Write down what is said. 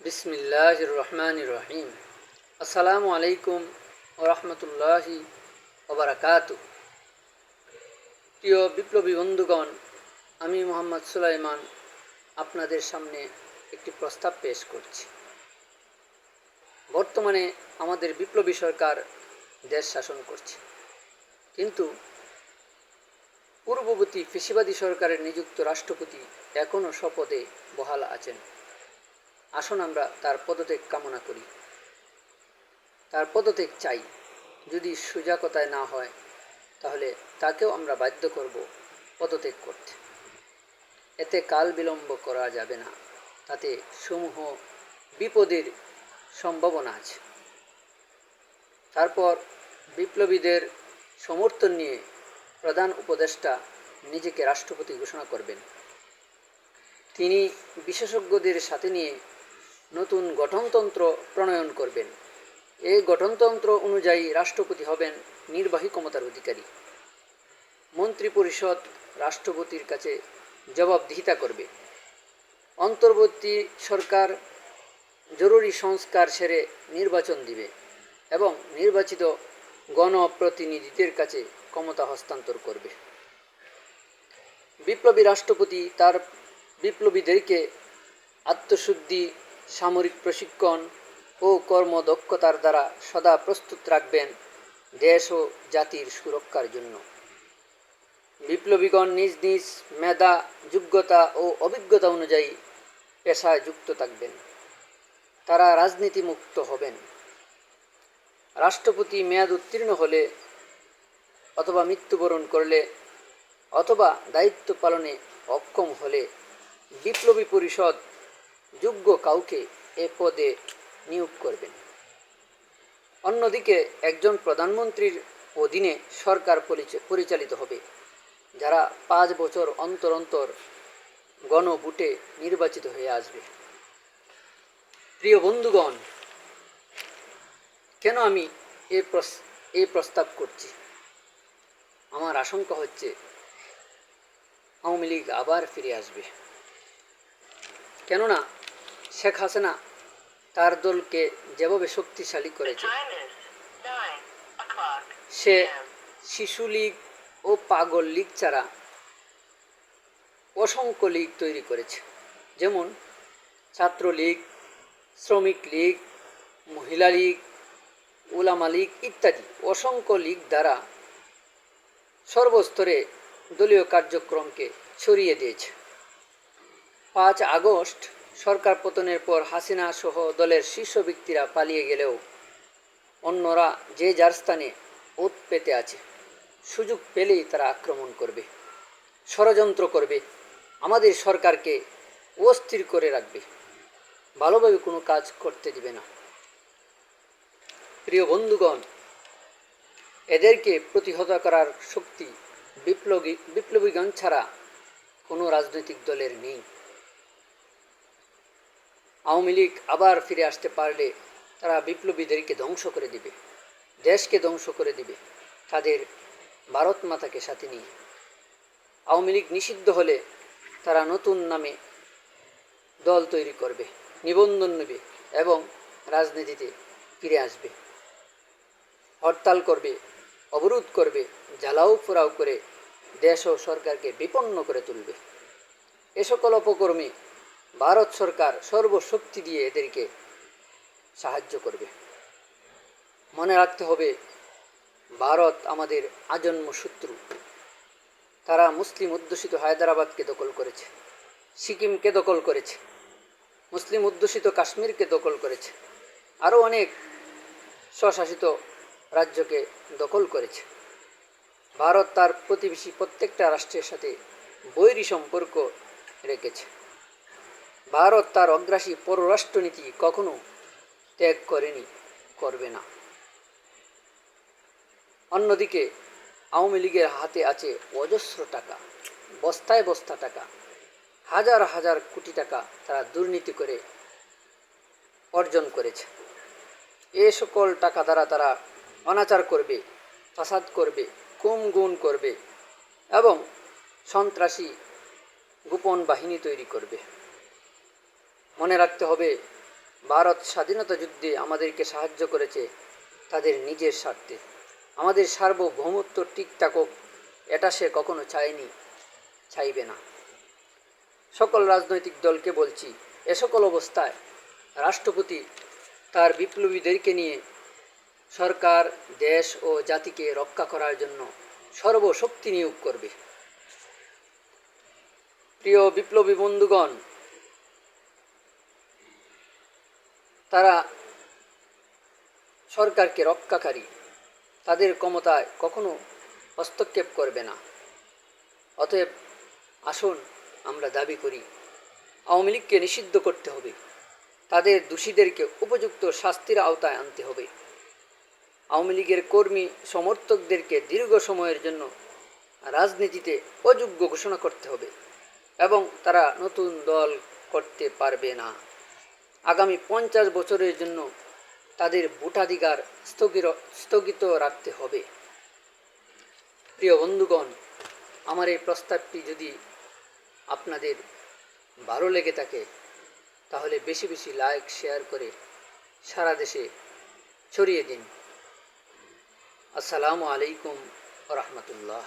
বিসমিল্লাহির রহমানির রহিম। আসসালামু আলাইকুম ওয়া রাহমাতুল্লাহি ওয়া বারাকাতুহু। প্রিয় বিপ্লবী বন্ধুগণ, আমি মোহাম্মদ সুলাইমান আপনাদের সামনে একটি প্রস্তাব পেশ করছি। বর্তমানে আমাদের বিপ্লবী সরকার দেশ শাসন করছে, কিন্তু পূর্ববর্তী ফ্যাসিবাদী সরকারের নিযুক্ত রাষ্ট্রপতি এখনও স্বপদে বহাল আছেন। আসুন আমরা তার পদত্যাগ কামনা করি, তার পদত্যাগ চাই। যদি সোজা কথায় না হয় তাহলে তাকেও আমরা বাধ্য করব পদত্যাগ করতে। এতে কাল বিলম্ব করা যাবে না, তাতে সমূহ বিপদের সম্ভাবনা আছে। তারপর বিপ্লবীদের সমর্থন নিয়ে প্রধান উপদেষ্টা নিজেকে রাষ্ট্রপতি ঘোষণা করবেন। তিনি বিশেষজ্ঞদের সাথে নিয়ে নতুন গঠনতন্ত্র প্রণয়ন করবেন। এই গঠনতন্ত্র অনুযায়ী রাষ্ট্রপতি হবেন নির্বাহী ক্ষমতার অধিকারী। মন্ত্রিপরিষদ রাষ্ট্রপতির কাছে জবাবদিহিতা করবে। অন্তর্বর্তী সরকার জরুরি সংস্কার সেরে নির্বাচন দিবে এবং নির্বাচিত গণপ্রতিনিধিদের কাছে ক্ষমতা হস্তান্তর করবে। বিপ্লবী রাষ্ট্রপতি তার বিপ্লবীদেরকে আত্মশুদ্ধি, সামরিক প্রশিক্ষণ ও কর্মদক্ষতার দ্বারা সদা প্রস্তুত রাখবেন দেশ ও জাতির সুরক্ষার জন্য। বিপ্লবীগণ নিজ নিজ মেধা, যোগ্যতা ও অভিজ্ঞতা অনুযায়ী পেশায় যুক্ত থাকবেন। তারা রাজনীতি মুক্ত হবেন। রাষ্ট্রপতি মেয়াদ উত্তীর্ণ হলে অথবা মৃত্যুবরণ করলে অথবা দায়িত্ব পালনে অক্ষম হলে বিপ্লবী পরিষদ যোগ্য কাউকে এ পদে নিয়োগ করবেন। অন্যদিকে একজন প্রধানমন্ত্রীর অধীনে সরকার পরিচালিত হবে, যারা 5 বছর অন্তর অন্তর গণভোটে নির্বাচিত হয়ে আসবে। প্রিয় বন্ধুগণ, কেন আমি এই প্রস্তাব করছি? আমার আশঙ্কা হচ্ছে আওয়ামী লীগ আবার ফিরে আসবে। কেননা শেখ হাসিনা তার দলকে যেভাবে শক্তিশালী করেছে, সে শিশু লীগ ও পাগল লীগ ছাড়া অসংখ্য লীগ তৈরি করেছে, যেমন ছাত্রলীগ, শ্রমিক লীগ, মহিলা লীগ, উলামা লীগ ইত্যাদি। অসংখ্য লীগ দ্বারা সর্বস্তরে দলীয় কার্যক্রমকে ছড়িয়ে দিয়েছে। 5 আগস্ট সরকার পতনের পর হাসিনা সহ দলের শীর্ষ ব্যক্তিরা পালিয়ে গেলেও অন্যরা যে যার স্থানে ওত পেতে আছে। সুযোগ পেলেই তারা আক্রমণ করবে, ষড়যন্ত্র করবে, আমাদের সরকারকে অস্থির করে রাখবে, ভালোভাবে কোনো কাজ করতে দিবে না। প্রিয় বন্ধুগণ, এদেরকে প্রতিহত করার শক্তি বিপ্লবীগণ ছাড়া কোনো রাজনৈতিক দলের নেই। আওয়ামী লীগ আবার ফিরে আসতে পারলে তারা বিপ্লবীদেরকে ধ্বংস করে দিবে, দেশকে ধ্বংস করে দিবে, তাদের ভারত মাতাকে সাথে নিয়ে। আওয়ামী লীগ নিষিদ্ধ হলে তারা নতুন নামে দল তৈরি করবে, নিবন্ধন নেবে এবং রাজনীতিতে ফিরে আসবে। হরতাল করবে, অবরোধ করবে, জ্বালাও পোড়াও করে দেশ ও সরকারকে বিপন্ন করে তুলবে। এ সকল অপকর্মে ভারত সরকার সর্বশক্তি দিয়ে এদেরকে সাহায্য করবে। মনে রাখতে হবে, ভারত আমাদের আজন্ম শত্রু। তারা মুসলিম অধ্যুষিত হায়দ্রাবাদকে দখল করেছে, সিকিমকে দখল করেছে, মুসলিম অধ্যুষিত কাশ্মীরকে দখল করেছে, আরও অনেক স্বশাসিত রাজ্যকে দখল করেছে। ভারত তার প্রতিবেশী প্রত্যেকটা রাষ্ট্রের সাথে বৈরী সম্পর্ক রেখেছে। ভারত তার অগ্রাসী পররাষ্ট্রনীতি কখনো ত্যাগ করেনি, করবে না। অন্যদিকে আওয়ামী লীগের হাতে আছে অজস্র টাকা, বস্তায় বস্তা টাকা, হাজার হাজার কোটি টাকা তারা দুর্নীতি করে অর্জন করেছে। এ সকল টাকা দ্বারা তারা অনাচার করবে, ফাসাদ করবে, গুম করবে এবং সন্ত্রাসী গোপন বাহিনী তৈরি করবে। মনে রাখতে হবে, ভারত স্বাধীনতা যুদ্ধে আমাদেরকে সাহায্য করেছে তাদের নিজের স্বার্থে। আমাদের সার্বভৌমত্ব ঠিক থাকুক, এটা সে কখনো চায়নি, চাইবে না। সকল রাজনৈতিক দলকে বলছি, এ সকল অবস্থায় রাষ্ট্রপতি তার বিপ্লবীদেরকে নিয়ে সরকার, দেশ ও জাতিকে রক্ষা করার জন্য সর্বশক্তি নিয়োগ করবে। প্রিয় বিপ্লবী বন্ধুগণ, তারা সরকারকে রক্ষাকারী, তাদের ক্ষমতায় কখনো হস্তক্ষেপ করবে না। অতএব আসুন আমরা দাবি করি, আওয়ামী লীগকে নিষিদ্ধ করতে হবে, তাদের দোষীদেরকে উপযুক্ত শাস্তির আওতায় আনতে হবে। আওয়ামী লীগের কর্মী সমর্থকদেরকে দীর্ঘ সময়ের জন্য রাজনীতিতে অযোগ্য ঘোষণা করতে হবে এবং তারা নতুন দল করতে পারবে না। আগামী 50 বছরের জন্য তাদের ভোটাধিকার স্থগিত রাখতে হবে। প্রিয় বন্ধুগণ, আমার এই প্রস্তাবটি যদি আপনাদের ভালো লেগে থাকে তাহলে বেশি বেশি লাইক, শেয়ার করে সারা দেশে ছড়িয়ে দিন। আসসালামু আলাইকুম ওয়া রাহমাতুল্লাহ।